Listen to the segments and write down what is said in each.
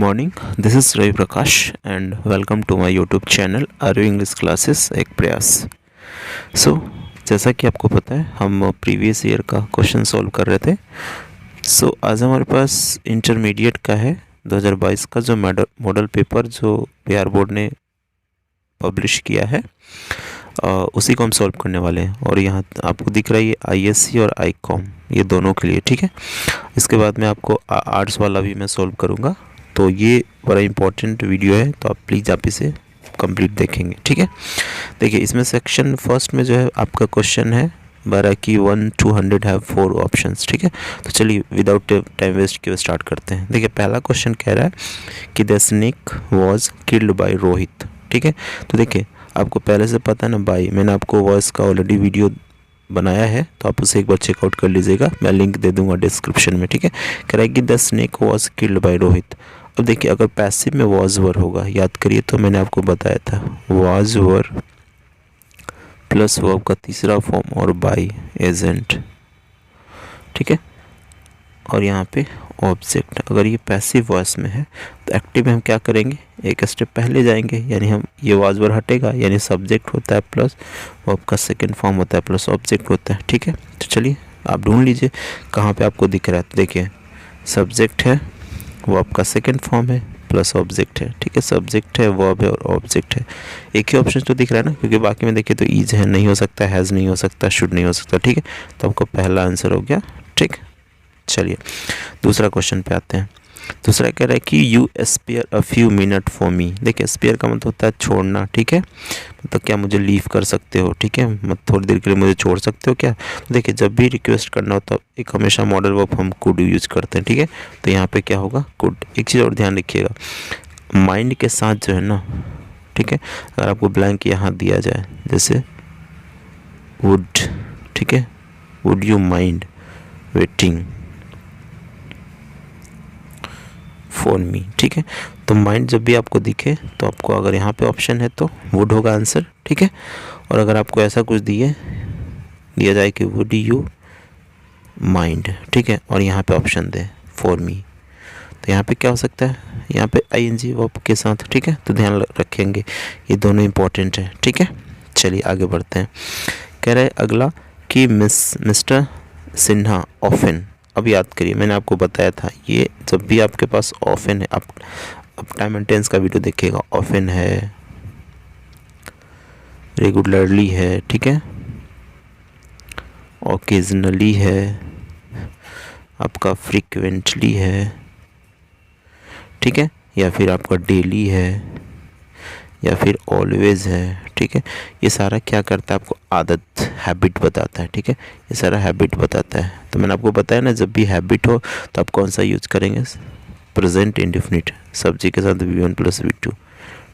morning, this is Ravi Prakash and welcome to my YouTube channel RU English classes एक प्रयास। जैसा कि आपको पता है हम प्रीवियस ईयर का क्वेश्चन सॉल्व कर रहे थे। आज हमारे पास इंटरमीडिएट का है 2022 का जो मॉडल पेपर जो बिहार बोर्ड ने पब्लिश किया है उसी को हम सॉल्व करने वाले हैं। और यहाँ आपको दिख रहा है ये ISC और ICOM ये दोनों के लिए, ठीक है। इसके बाद में आपको आर्ट्स वाला भी मैं सॉल्व करूँगा, तो ये बड़ा इंपॉर्टेंट वीडियो है, तो आप प्लीज़ आप इसे कंप्लीट देखेंगे, ठीक है। देखिए इसमें सेक्शन फर्स्ट में जो है आपका क्वेश्चन है 12 की 1 to 100 है 4 ऑप्शंस, ठीक है। तो चलिए विदाउट टाइम वेस्ट किए स्टार्ट करते हैं। देखिए पहला क्वेश्चन कह रहा है कि the snake was killed by Rohit, ठीक है। तो देखिए आपको पहले से पता है ना बाई, मैंने आपको वॉइस का ऑलरेडी वीडियो बनाया है, तो आप उसे एक बार चेकआउट कर लीजिएगा, मैं लिंक दे दूंगा डिस्क्रिप्शन में, ठीक है। कह रहा है कि the snake was killed by Rohit. अब देखिए अगर पैसिव में वॉज वर होगा, याद करिए तो मैंने आपको बताया था वॉज वर प्लस वर्ब का तीसरा फॉर्म और बाय एजेंट, ठीक है। और यहाँ पे ऑब्जेक्ट, अगर ये पैसिव वॉइस में है तो एक्टिव में हम क्या करेंगे, एक स्टेप पहले जाएंगे, यानी हम ये वॉज वर हटेगा, यानी सब्जेक्ट होता है प्लस वर्ब का सेकंड फॉर्म होता है प्लस ऑब्जेक्ट होता है, ठीक है। तो चलिए आप ढूंढ लीजिए कहाँ पे आपको दिख रहा है। तो देखिए सब्जेक्ट है, वर्ब का सेकंड फॉर्म है प्लस ऑब्जेक्ट है, ठीक है। सब्जेक्ट है, वर्ब है और ऑब्जेक्ट है। एक ही ऑप्शन तो दिख रहा है ना, क्योंकि बाकी में देखिए तो ईज है नहीं हो सकता, हैज़ नहीं हो सकता, शुड नहीं हो सकता, ठीक है। तो आपको पहला आंसर हो गया, ठीक। चलिए दूसरा क्वेश्चन पे आते हैं। दूसरा कह रहा है कि you spare a few minute for me. देखिए स्पेयर का मतलब होता है छोड़ना, ठीक है। मतलब क्या मुझे लीव कर सकते हो, ठीक है, मतलब थोड़ी देर के लिए मुझे छोड़ सकते हो क्या। तो देखिए जब भी रिक्वेस्ट करना होता है एक हमेशा मॉडल वर्ब हम कुड यूज करते हैं, ठीक है। तो यहाँ पे क्या होगा, कुड। एक चीज़ और ध्यान रखिएगा, माइंड के साथ जो है ना, ठीक है, अगर आपको ब्लैंक यहाँ दिया जाए जैसे वुड, ठीक है, would you mind waiting for me, ठीक है। तो माइंड जब भी आपको दिखे तो आपको अगर यहाँ पे ऑप्शन है तो वुड होगा आंसर, ठीक है। और अगर आपको ऐसा कुछ दिया जाए कि वुड यू माइंड, ठीक है, और यहाँ पे ऑप्शन दे फॉर मी, तो यहाँ पे क्या हो सकता है, यहाँ पे ING वर्ब के साथ, ठीक है। तो ध्यान रखेंगे ये दोनों इंपॉर्टेंट है, ठीक है। चलिए आगे बढ़ते हैं। कह रहे हैं अगला कि मिस्टर सिन्हा ऑफन। अब याद करिए मैंने आपको बताया था ये जब भी आपके पास ऑफन है, आप टाइम एंड टेंस का वीडियो देखिएगा, ऑफन है, रेगुलरली है, ठीक है, ओकेजनली है, आपका फ्रीक्वेंटली है, ठीक है, या फिर आपका डेली है, या फिर ऑलवेज है, ठीक है। ये सारा क्या करता है, आपको आदत, हैबिट बताता है, ठीक है। ये सारा हैबिट बताता है। तो मैंने आपको बताया ना जब भी हैबिट हो तो आप कौन सा यूज करेंगे, प्रेजेंट इंडेफिनिट, सब्जी के साथ V1 + V2,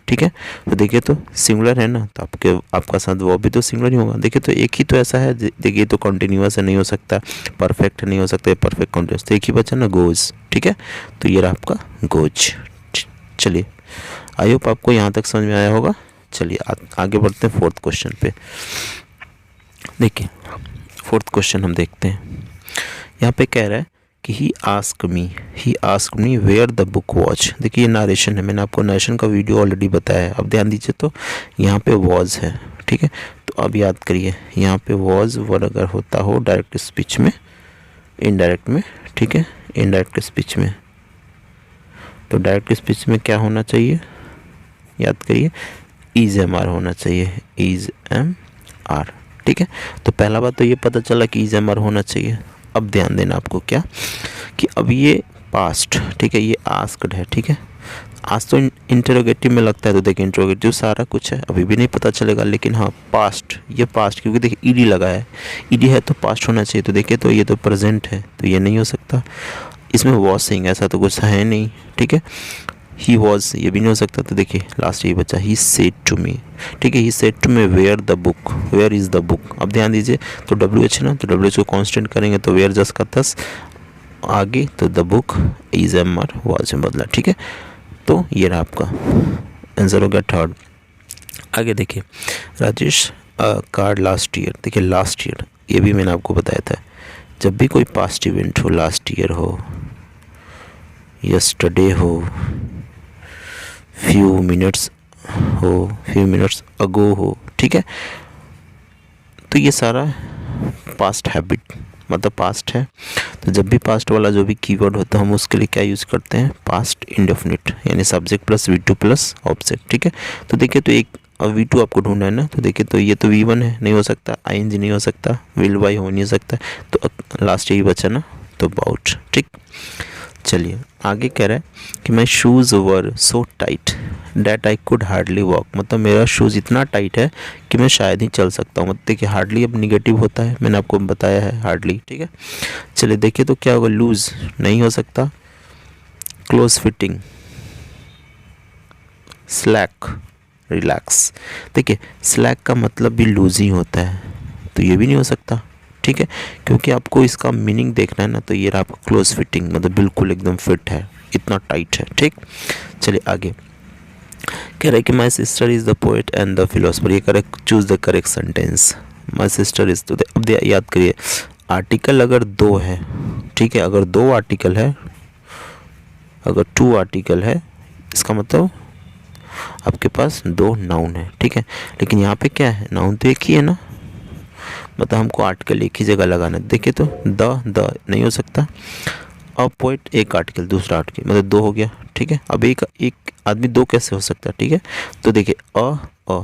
ठीक है। तो देखिए तो सिंगुलर है ना, तो आपका साथ वो भी तो सिंगुलर ही होगा। देखिए तो एक ही तो ऐसा है, देखिए तो कॉन्टिन्यूअस नहीं हो सकता, परफेक्ट नहीं हो सकता, परफेक्ट कॉन्टिन्यूअस, तो एक ही बचा ना गोज, ठीक है। तो ये रहा आपका गोज। चलिए आई होप आपको यहाँ तक समझ में आया होगा। चलिए आगे बढ़ते हैं फोर्थ क्वेश्चन पे। देखिए फोर्थ क्वेश्चन हम देखते हैं। यहाँ पे कह रहा है कि he asked me where the book was. देखिए ये नारेशन है, मैंने आपको नारेशन का वीडियो ऑलरेडी बताया है। अब ध्यान दीजिए तो यहाँ पे वॉज है, ठीक है। तो अब याद करिए यहाँ पे वॉज वर अगर होता हो डायरेक्ट स्पीच में, इनडायरेक्ट में, ठीक है, इनडायरेक्ट स्पीच में, तो डायरेक्ट स्पीच में क्या होना चाहिए, याद करिए इज एम आर होना चाहिए, इज एम आर, ठीक है। तो पहला बात तो ये पता चला कि इज एम आर होना चाहिए। अब ध्यान देना आपको क्या कि अब ये पास्ट, ठीक है, ये आस्क्ड है, ठीक है। आज तो इंटरोगेटिव में लगता है, तो देखिए इंटरोगेटिव सारा कुछ है, अभी भी नहीं पता चलेगा, लेकिन हाँ पास्ट, ये पास्ट क्योंकि देखिए ईडी लगा है, ईडी है तो पास्ट होना चाहिए। तो देखिए तो ये तो प्रेजेंट है, तो ये नहीं हो सकता। इसमें वॉज सिंग ऐसा तो कुछ है नहीं, ठीक है। ही वॉज ये भी नहीं हो सकता, तो देखिए लास्ट ये बचा ही सेड टू मी, ठीक है। He said to me where the book, where is the book. अब ध्यान दीजिए तो WH ना, तो WH को कांस्टेंट करेंगे तो वेयर जस्ट का 10 आगे, तो the book is am are was में बदला, ठीक है। तो ये रहा आपका आंसर हो गया थर्ड। आगे देखिए राजेश कार्ड लास्ट ईयर। देखिए लास्ट ईयर ये भी मैंने आपको बताया था, जब भी कोई पास्ट इवेंट हो, लास्ट ईयर हो, यस्टरडे हो, फ्यू मिनट्स अगो हो, ठीक है। तो ये सारा पास्ट हैबिट मतलब पास्ट है। तो जब भी पास्ट वाला जो भी कीवर्ड होता है हम उसके लिए क्या यूज़ करते हैं, पास्ट इंडेफिनिट, यानी subject plus V2 plus object, ठीक है। तो देखिए, तो एक V2 आपको ढूंढना है ना, तो देखिए तो ये तो V1 है, नहीं हो सकता, ING नहीं हो सकता, विल बाई हो नहीं सकता, तो लास्ट यही बचा ना, तो अबाउट, ठीक। चलिए आगे कह रहा है कि माई shoes were so tight that I could hardly walk, मतलब मेरा शूज़ इतना टाइट है कि मैं शायद ही चल सकता हूँ। मतलब देखिए हार्डली अब निगेटिव होता है, मैंने आपको बताया है हार्डली, ठीक है। चलिए देखिए तो क्या होगा, लूज़ नहीं हो सकता, क्लोज फिटिंग, स्लैक, रिलैक्स। देखिए स्लैक का मतलब भी लूज ही होता है, तो ये भी नहीं हो सकता, ठीक है। क्योंकि आपको इसका मीनिंग देखना है ना, तो ये रहा आपको क्लोज फिटिंग, मतलब बिल्कुल एकदम फिट है, इतना टाइट है, ठीक। चलिए आगे कह रहा है कि my sister is the poet and the philosopher, ये correct, choose the correct sentence. My sister is, तो अब याद करिए, आर्टिकल अगर दो है, ठीक है, अगर दो आर्टिकल है, अगर टू आर्टिकल है, इसका मतलब आपके पास दो नाउन है, ठीक है। लेकिन यहाँ पे क्या है, नाउन तो एक ही है ना, मतलब हमको आर्टिकल एक ही जगह लगाना है। देखिए तो द नहीं हो सकता, अब पोइट एक आर्टिकल दूसरा आर्टिकल, मतलब दो हो गया, ठीक है। अब एक आदमी दो कैसे हो सकता है, ठीक है। तो देखिए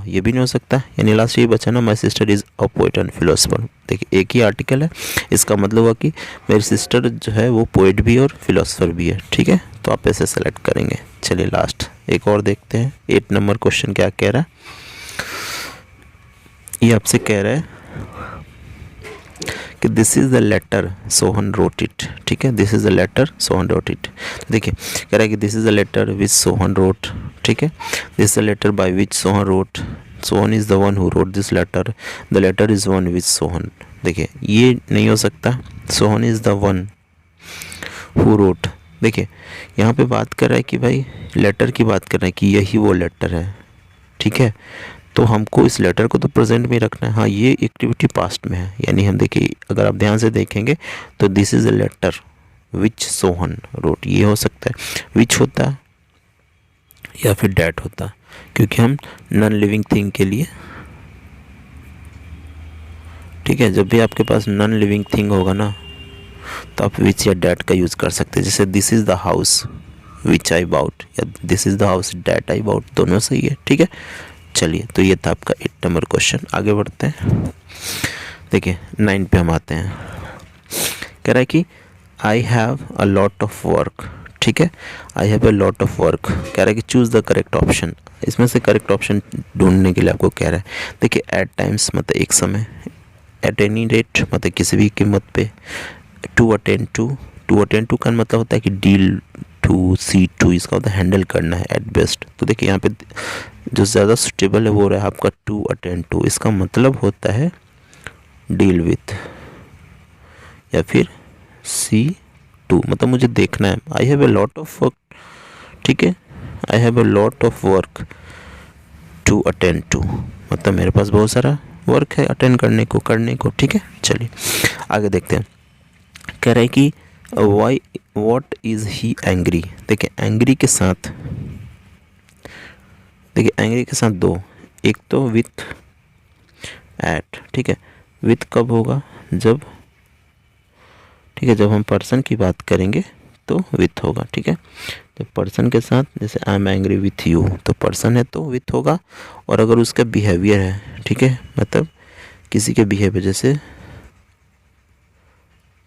ये भी नहीं हो सकता, यानी लास्ट ये बचा ना, माई sister is a poet and philosopher. देखिए एक ही आर्टिकल है, इसका मतलब हुआ कि मेरी सिस्टर जो है वो पोइट भी और फिलोसफर भी है, ठीक है। तो आप ऐसे सेलेक्ट करेंगे। चलिए लास्ट एक और देखते हैं, 8 नंबर क्वेश्चन क्या कह रहा है। ये आपसे कह रहा है कि this is the letter Sohan wrote it, ठीक है, this is the letter Sohan wrote it. देखिए कह रहा है कि this is the letter which Sohan wrote, ठीक है, this is the letter by which Sohan wrote, Sohan is the one who wrote this letter, the letter is one which Sohan. देखिए ये नहीं हो सकता, Sohan is the one who wrote. देखिए यहाँ पे बात कर रहा है कि भाई लेटर की बात कर रहा है कि यही वो लेटर है, ठीक है। तो हमको इस लेटर को तो प्रेजेंट में रखना है। हाँ ये एक्टिविटी पास्ट में है, यानी हम देखिए अगर आप ध्यान से देखेंगे तो this is a letter which Sohan wrote, ये हो सकता है, विच होता है या फिर डैट होता है, क्योंकि हम नॉन लिविंग थिंग के लिए, ठीक है, जब भी आपके पास नॉन लिविंग थिंग होगा ना तो आप विच या डैट का यूज़ कर सकते हैं। जैसे this is the house which I bought, या this is the house that I bought, दोनों सही है, ठीक है। चलिए तो ये था आपका 8 नंबर क्वेश्चन। आगे बढ़ते हैं, देखिए 9 पे हम आते हैं। कह रहा है कि I have a lot of work, ठीक है, I have a lot of work. कह रहा है कि चूज़ द करेक्ट ऑप्शन, इसमें से करेक्ट ऑप्शन ढूंढने के लिए आपको कह रहा है। देखिए एट टाइम्स मतलब एक समय, एट एनी रेट मतलब किसी भी कीमत पे, टू अटेंड टू का मतलब होता है कि डील टू, सी टू, इसका मतलब हैंडल करना है एट बेस्ट। तो देखिए यहाँ पे जो ज़्यादा सुटेबल है वो रहा है आपका टू अटेंड टू, इसका मतलब होता है डील विथ, या फिर सी टू, मतलब मुझे देखना है। I have a lot of work, ठीक है, I have a lot of work to attend to, मतलब मेरे पास बहुत सारा वर्क है अटेंड करने को, ठीक है। चलिए आगे देखते हैं। कह रहा है कि why what is he angry. देखिए एंग्री के साथ, देखिए एंग्री के साथ दो, एक तो विथ एट, ठीक है, विथ कब होगा जब, ठीक है, जब हम पर्सन की बात करेंगे तो विथ होगा, ठीक है। जब पर्सन के साथ, जैसे I am angry with you, तो पर्सन है तो विथ होगा। और अगर उसका बिहेवियर है, ठीक है, मतलब किसी के बिहेवियर, जैसे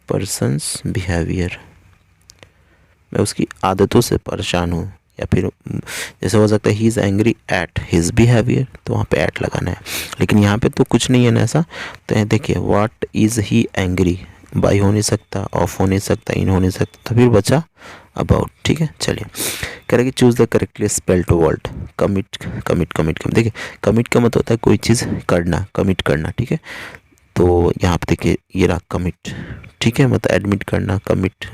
पर्सन्स बिहेवियर, मैं उसकी आदतों से परेशान हूँ, या फिर जैसे हो सकता है he is angry at his behaviour, तो वहाँ पे एट लगाना है। लेकिन यहाँ पे तो कुछ नहीं है ना ऐसा। तो देखिए what is he angry, by हो नहीं सकता, ऑफ हो नहीं सकता, इन हो नहीं सकता, तो फिर बचा अबाउट, ठीक है। चलिए कह रहे कि choose the correctly spelled word, commit. देखिए कमिट का मतलब होता है कोई चीज़ करना, कमिट करना, ठीक है। तो यहाँ पे देखिए ये रहा कमिट, ठीक है, मतलब एडमिट करना, कमिट,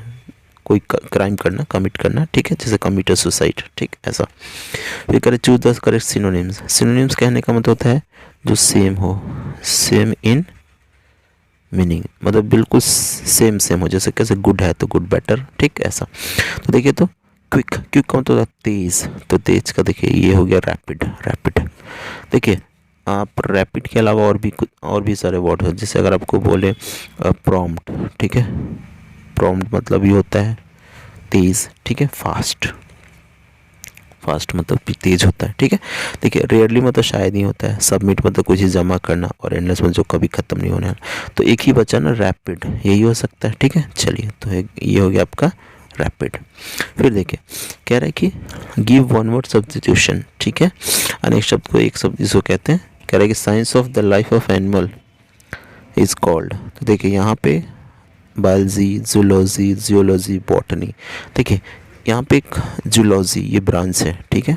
कोई क्राइम करना, कमिट करना, ठीक है, जैसे कमिट सुसाइड, ठीक, ऐसा। फिर करें choose the correct synonyms. Synonyms कहने का मतलब होता है जो सेम हो, सेम इन मीनिंग, मतलब बिल्कुल सेम हो, जैसे कैसे गुड है तो गुड बेटर, ठीक, ऐसा। तो देखिए तो क्विक, क्विक कौन तो तेज़, तो तेज़ का देखिए ये हो गया रैपिड, रैपिड। देखिए आप रैपिड के अलावा और भी कुछ और भी सारे वर्ड हैं, जैसे अगर आपको बोले प्रॉम्प्ट, ठीक है, प्रॉम्प्ट मतलब ये होता है तेज़, ठीक है, फास्ट, फास्ट मतलब भी तेज़ होता है, ठीक है। देखिए रेयरली मतलब शायद ही होता है, सबमिट मतलब कोई चीज़ जमा करना, और एंडलेस मतलब जो कभी ख़त्म नहीं होने वाला। तो एक ही बचा ना रैपिड, यही हो सकता है, ठीक है। चलिए तो ये हो गया आपका रैपिड। फिर देखिए कह रहा है कि गिव वन वर्ड सब्स्टिट्यूशन, ठीक है, अनेक शब्द को एक शब्द जिसको कहते हैं। कह रहा है कि science of the life of animal is called. तो देखिए यहाँ पे बायोलॉजी, जूलॉजी, जियोलॉजी, बॉटनी। देखिए यहाँ पे एक जूलॉजी ये ब्रांच है, ठीक है।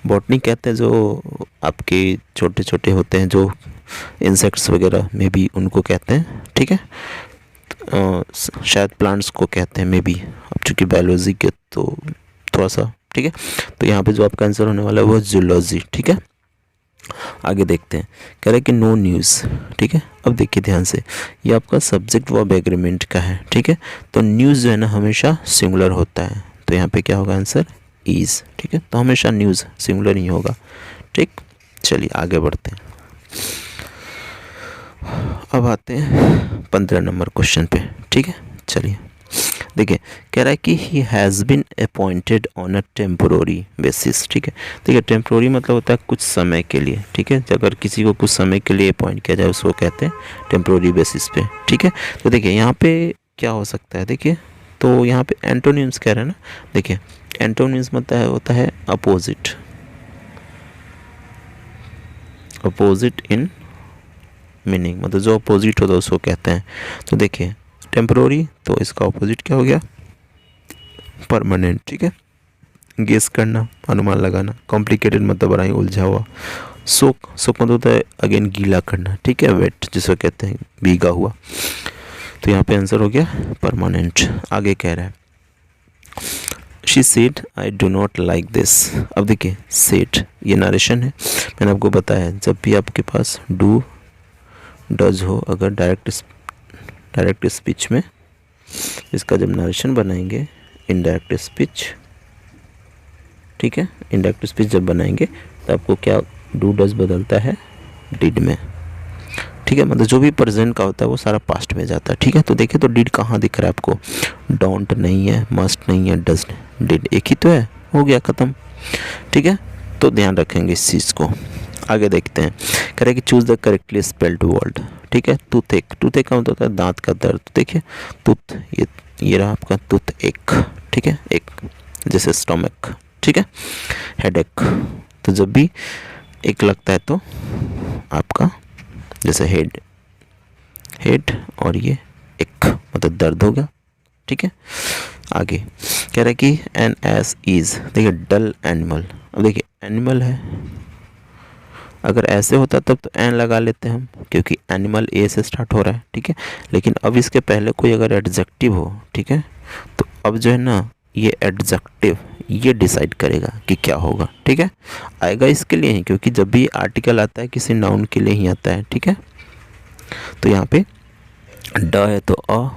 बॉटनी कहते हैं जो आपके छोटे छोटे होते हैं, जो इंसेक्ट्स वगैरह में भी उनको कहते हैं, ठीक है। शायद प्लांट्स को कहते हैं मे बी, अब चूँकि बायोलॉजी के तो थोड़ा सा, ठीक है। तो यहाँ पे जो आपका आंसर होने वाला है वो जूलॉजी, ठीक है। आगे देखते हैं, कह रहे हैं कि नो न्यूज़, ठीक है। अब देखिए ध्यान से, ये आपका सब्जेक्ट वर्ब एग्रीमेंट का है, ठीक है। तो न्यूज़ जो है ना हमेशा सिंगुलर होता है, तो यहाँ पे क्या होगा आंसर इज़, ठीक है। तो हमेशा न्यूज़ सिंगुलर ही होगा, ठीक। चलिए आगे बढ़ते हैं। अब आते हैं 15 नंबर क्वेश्चन पे, ठीक है। चलिए देखिए कह रहा है कि he has been appointed on a temporary basis, ठीक है। देखिए टेम्पोररी मतलब होता है कुछ समय के लिए, ठीक है। अगर किसी को कुछ समय के लिए अपॉइंट किया जाए उसको कहते हैं टेम्पोररी बेसिस पे, ठीक है। तो देखिए यहाँ पे क्या हो सकता है, देखिए तो यहाँ पे एंटोनिम्स कह रहे हैं ना। देखिए एंटोनिम्स मतलब होता है अपोजिट, अपोजिट इन मीनिंग, मतलब जो अपोजिट होता है उसको कहते हैं। तो देखिए टेम्पोररी, तो इसका अपोजिट क्या हो गया परमानेंट, ठीक है। गेस करना, अनुमान लगाना, कॉम्प्लिकेटेड मतलब बड़ा ही उलझा हुआ। सोक, सोक मतलब होता है अगेन गीला करना, ठीक है, वेट जिसको कहते हैं भीगा हुआ। तो यहाँ पे आंसर हो गया परमानेंट। आगे कह रहा है she said I do not like this. अब देखिए सेड ये नरेशन है, मैंने आपको बताया जब भी आपके पास डू डज हो, अगर डायरेक्ट स्पीच में इसका जब नरेशन बनाएंगे, इनडायरेक्ट स्पीच, ठीक है, इनडायरेक्ट स्पीच जब बनाएंगे तो आपको क्या डू डज बदलता है डिड में, ठीक है। मतलब जो भी प्रेजेंट का होता है वो सारा पास्ट में जाता है, ठीक है। तो देखिए तो डिड कहाँ दिख रहा है आपको, डोंट नहीं है, मस्ट नहीं है, डज, डिड एक ही तो है, हो गया ख़त्म, ठीक है। तो ध्यान रखेंगे इस चीज़ को। आगे देखते हैं, कह रहे हैं कि choose the correctly spelled word, ठीक है। टूथ एक, टूथ एक का मतलब होता है दांत का दर्द। देखिए टूथ ये रहा आपका टूथ एक, ठीक है, एक जैसे स्टमक, ठीक है। हेडेक, तो जब भी एक लगता है तो आपका जैसे हेड, हेड और ये एक मतलब दर्द होगा, ठीक है। आगे कह रहा है कि एन एस इज, देखिए डल एनिमल। अब देखिए एनिमल है, अगर ऐसे होता तब तो एन लगा लेते हैं हम, क्योंकि एनिमल ए से स्टार्ट हो रहा है, ठीक है। लेकिन अब इसके पहले कोई अगर एडजेक्टिव हो, ठीक है, तो अब जो है ना ये एडजेक्टिव ये डिसाइड करेगा कि क्या होगा, ठीक है। आएगा इसके लिए ही, क्योंकि जब भी आर्टिकल आता है किसी नाउन के लिए ही आता है, ठीक है। तो यहाँ पे ड है तो अ,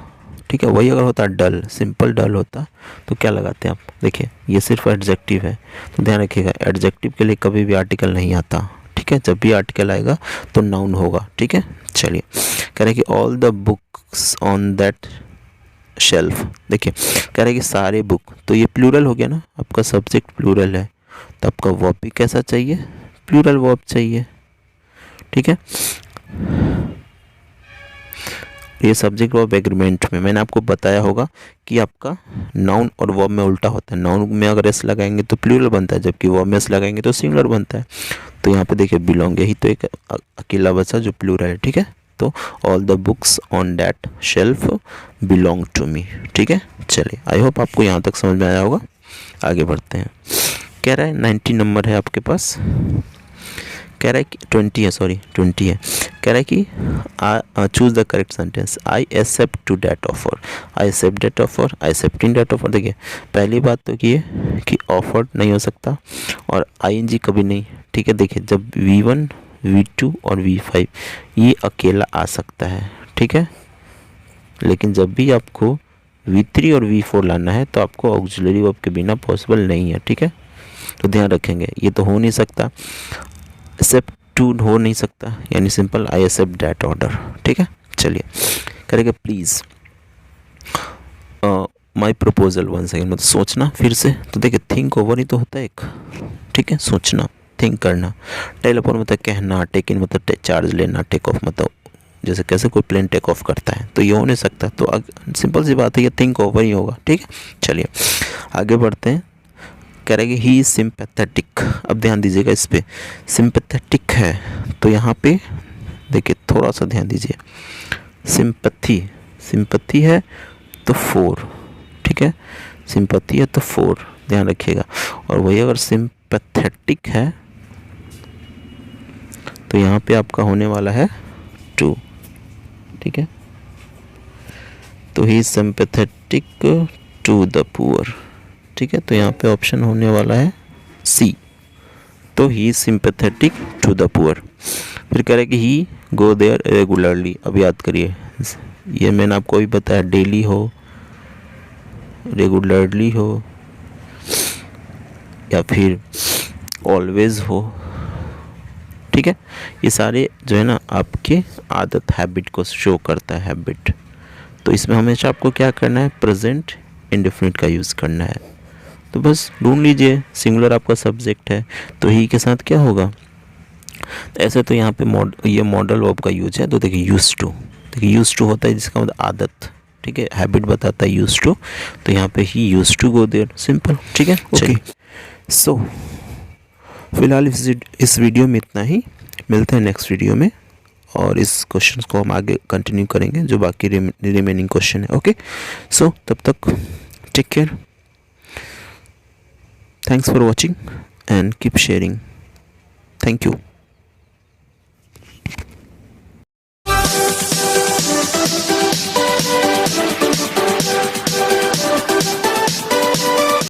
ठीक है। वही अगर होता डल, सिंपल डल होता तो क्या लगाते हैं आप, देखिए ये सिर्फ एडजेक्टिव है, तो ध्यान रखिएगा एडजेक्टिव के लिए कभी भी आर्टिकल नहीं आता, ठीक है। जब भी आर्टिकल आएगा तो नाउन होगा, ठीक है। चलिए कह रहे हैं कि all the books on that shelf, देखिए कह रहे हैं कि सारे बुक, तो ये प्लूरल हो गया ना, आपका सब्जेक्ट प्लूरल है तो आपका वर्ब भी कैसा चाहिए, प्लूरल वर्ब चाहिए, ठीक है। ये सब्जेक्ट वर्ब एग्रीमेंट में मैंने आपको बताया होगा कि आपका नाउन और वर्ब में उल्टा होता है, नाउन में अगर एस लगाएंगे तो प्लूरल बनता है, जबकि वर्ब में एस लगाएंगे तो सिंगुलर बनता है। तो यहाँ पे देखिए बिलोंग, यही तो एक अकेला बचा जो प्लूरल है, ठीक है। तो all the books on that shelf belong to me, ठीक है। चलिए आई होप आपको यहाँ तक समझ में आया होगा। आगे बढ़ते हैं, कह रहा है 90 नंबर है आपके पास, कह रहा है कि 20 है, सॉरी 20 है। कह रहा है कि choose the correct sentence, I accept to that offer, I accept that offer, I accepting that offer. देखिए पहली बात तो ये कि ऑफर्ड नहीं हो सकता और आईएनजी कभी नहीं, ठीक है। देखिए जब V1 V2 और V5 ये अकेला आ सकता है, ठीक है। लेकिन जब भी आपको V3 और V4 लाना है तो आपको ऑक्सिलरी वर्ब के बिना पॉसिबल नहीं है, ठीक है। तो ध्यान रखेंगे, ये तो हो नहीं सकता, एक्सेप्ट टू हो नहीं सकता, यानी simple I accept that order, ठीक है। चलिए करेंगे, please my proposal one second, मतलब सोचना फिर से। तो देखिए थिंक ओवर ही तो होता है एक, ठीक है, सोचना, थिंक करना। टेल अपॉन मतलब कहना, टेक इन मतलब चार्ज लेना, टेक ऑफ मतलब जैसे कैसे कोई प्लेन टेक ऑफ करता है, तो ये हो नहीं सकता। तो सिंपल सी बात है, ये थिंक ओवर ही होगा, ठीक है। चलिए आगे बढ़ते हैं। कह रहे कि ही इज सिंपैथेटिक। अब ध्यान दीजिएगा इस पे, सिंपैथेटिक है तो यहाँ पे देखिए थोड़ा सा ध्यान दीजिए, सिंपैथी है तो 4, ठीक है, सिंपैथी है तो 4, ध्यान रखिएगा। और वही अगर सिंपैथेटिक है तो यहाँ पे आपका होने वाला है 2, ठीक है। तो ही सिंपैथेटिक टू द पुअर, ठीक है। तो यहाँ पे ऑप्शन होने वाला है सी, तो ही सिंपैथेटिक टू द पुअर। फिर कह रहे हैं कि ही गो देयर रेगुलरली। अब याद करिए, ये मैंने आपको भी बताया, डेली हो, रेगुलरली हो, या फिर ऑलवेज हो, ठीक है। ये सारे जो है ना आपके आदत, हैबिट को शो करता है, हैबिट। तो इसमें हमेशा आपको क्या करना है, प्रेजेंट इंडेफिनिट का यूज़ करना है। तो बस ढूंढ लीजिए, सिंगुलर आपका सब्जेक्ट है तो ही के साथ क्या होगा। तो ऐसे तो यहाँ पे ये मॉडल वर्ब का यूज है। तो देखिए यूज टू, देखिए यूज टू होता है जिसका मतलब आदत, ठीक है, हैबिट बताता है यूज टू। तो यहाँ पे ही use to go there, simple, ठीक है। ओके, सो फिलहाल इस वीडियो में इतना ही, मिलते हैं नेक्स्ट वीडियो में और इस क्वेश्चन को हम आगे कंटिन्यू करेंगे जो बाकी रिमेनिंग क्वेश्चन है। ओके, सो तब तक take care, thanks for watching and keep sharing, thank you.